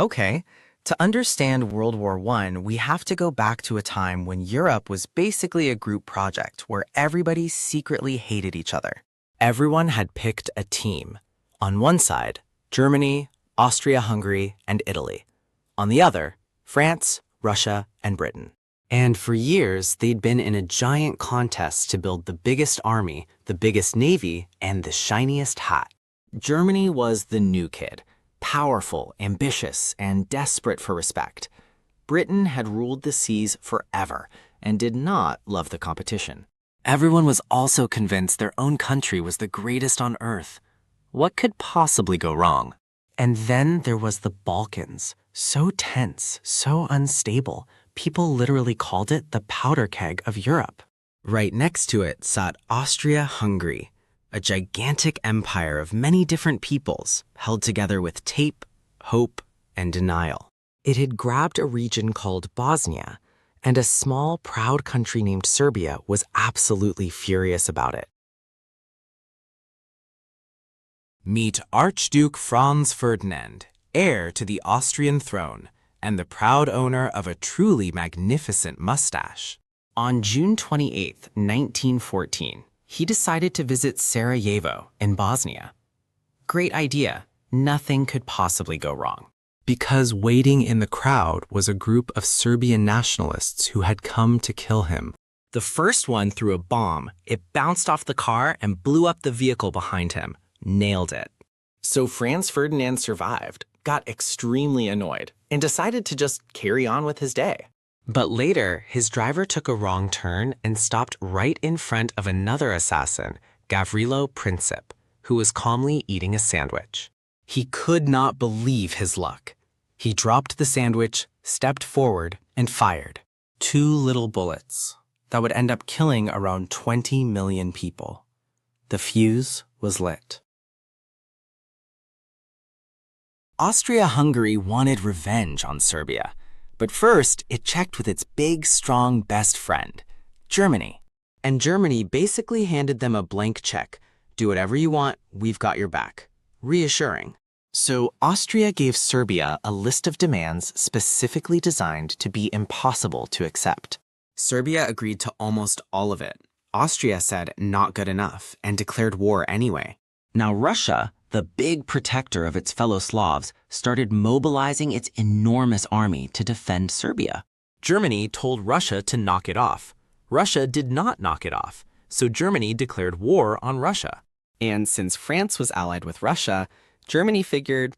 Okay, to understand World War I, we have to go back to a time when Europe was basically a group project where everybody secretly hated each other. Everyone had picked a team. On one side, Germany, Austria-Hungary, and Italy. On the other, France, Russia, and Britain. And for years, they'd been in a giant contest to build the biggest army, the biggest navy, and the shiniest hat. Germany was the new kid, powerful, ambitious, and desperate for respect. Britain had ruled the seas forever and did not love the competition. Everyone was also convinced their own country was the greatest on earth. What could possibly go wrong? And then there was the Balkans, so tense, so unstable. People literally called it the powder keg of Europe. Right next to it sat Austria-Hungary, a gigantic empire of many different peoples held together with tape, hope, and denial. It had grabbed a region called Bosnia, and a small, proud country named Serbia was absolutely furious about it. Meet Archduke Franz Ferdinand, heir to the Austrian throne, and the proud owner of a truly magnificent mustache. On June 28, 1914, he decided to visit Sarajevo in Bosnia. Great idea. Nothing could possibly go wrong. Because waiting in the crowd was a group of Serbian nationalists who had come to kill him. The first one threw a bomb. It bounced off the car and blew up the vehicle behind him. Nailed it. So Franz Ferdinand survived, got extremely annoyed, and decided to just carry on with his day. But later, his driver took a wrong turn and stopped right in front of another assassin, Gavrilo Princip, who was calmly eating a sandwich. He could not believe his luck. He dropped the sandwich, stepped forward, and fired. 2 little bullets that would end up killing around 20 million people. The fuse was lit. Austria-Hungary wanted revenge on Serbia, but first it checked with its big, strong best friend, Germany. And Germany basically handed them a blank check. Do whatever you want, we've got your back. Reassuring. So Austria gave Serbia a list of demands specifically designed to be impossible to accept. Serbia agreed to almost all of it. Austria said not good enough and declared war anyway. Now Russia, the big protector of its fellow Slavs, started mobilizing its enormous army to defend Serbia. Germany told Russia to knock it off. Russia did not knock it off, so Germany declared war on Russia. And since France was allied with Russia, Germany figured,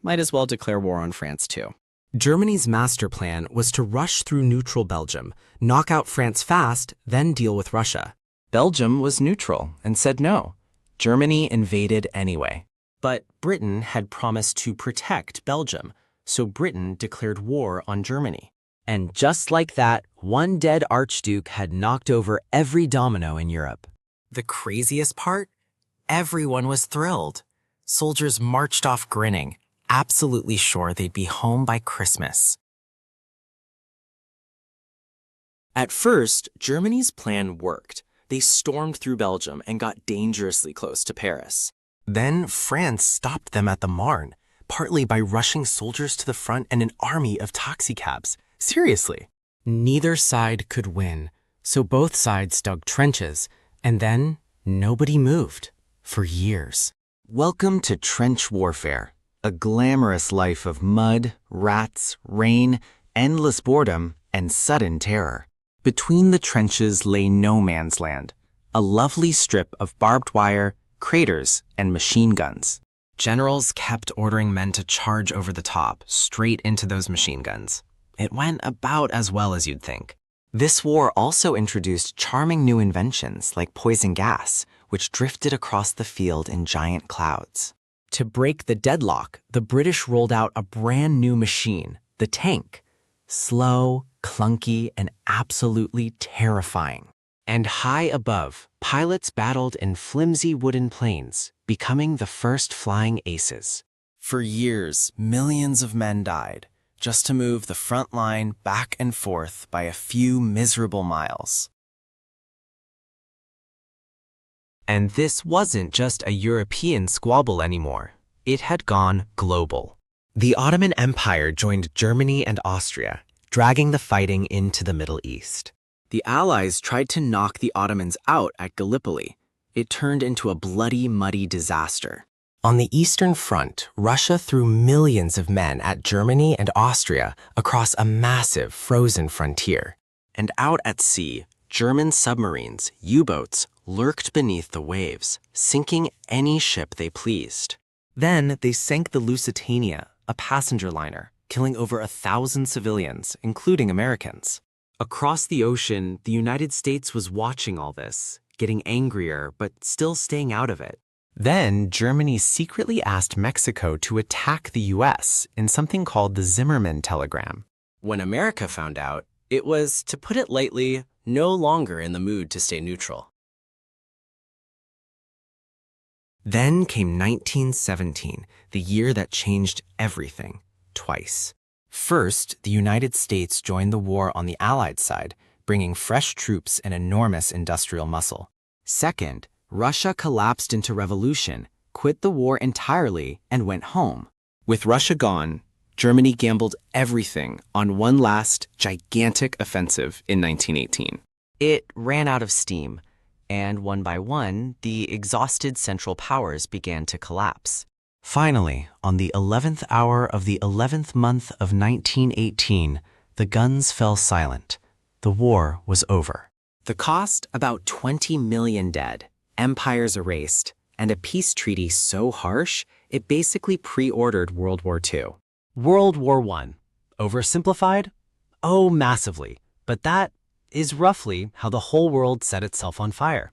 might as well declare war on France too. Germany's master plan was to rush through neutral Belgium, knock out France fast, then deal with Russia. Belgium was neutral and said no. Germany invaded anyway. But Britain had promised to protect Belgium, so Britain declared war on Germany. And just like that, one dead archduke had knocked over every domino in Europe. The craziest part? Everyone was thrilled. Soldiers marched off grinning, absolutely sure they'd be home by Christmas. At first, Germany's plan worked. They stormed through Belgium and got dangerously close to Paris. Then France stopped them at the Marne, partly by rushing soldiers to the front and an army of taxicabs. Seriously. Neither side could win, so both sides dug trenches, and then nobody moved for years. Welcome to trench warfare, a glamorous life of mud, rats, rain, endless boredom, and sudden terror. Between the trenches lay no man's land, a lovely strip of barbed wire, craters, and machine guns. Generals kept ordering men to charge over the top, straight into those machine guns. It went about as well as you'd think. This war also introduced charming new inventions like poison gas, which drifted across the field in giant clouds. To break the deadlock, the British rolled out a brand new machine, the tank. Slow, clunky, and absolutely terrifying. And high above, pilots battled in flimsy wooden planes, becoming the first flying aces. For years, millions of men died, just to move the front line back and forth by a few miserable miles. And this wasn't just a European squabble anymore. It had gone global. The Ottoman Empire joined Germany and Austria, dragging the fighting into the Middle East. The Allies tried to knock the Ottomans out at Gallipoli. It turned into a bloody, muddy disaster. On the Eastern Front, Russia threw millions of men at Germany and Austria across a massive frozen frontier. And out at sea, German submarines, U-boats, lurked beneath the waves, sinking any ship they pleased. Then they sank the Lusitania, a passenger liner, killing over 1,000 civilians, including Americans. Across the ocean, the United States was watching all this, getting angrier but still staying out of it. Then Germany secretly asked Mexico to attack the U.S. in something called the Zimmermann telegram. When America found out, it was, to put it lightly, no longer in the mood to stay neutral. Then came 1917, the year that changed everything, twice. First, the United States joined the war on the Allied side, bringing fresh troops and enormous industrial muscle. Second, Russia collapsed into revolution, quit the war entirely, and went home. With Russia gone, Germany gambled everything on one last, gigantic offensive in 1918. It ran out of steam, and one by one, the exhausted Central Powers began to collapse. Finally, on the 11th hour of the 11th month of 1918, the guns fell silent. The war was over. The cost, about 20 million dead, empires erased, and a peace treaty so harsh, it basically pre-ordered World War II. World War I. Oversimplified? Oh, massively. But that is roughly how the whole world set itself on fire.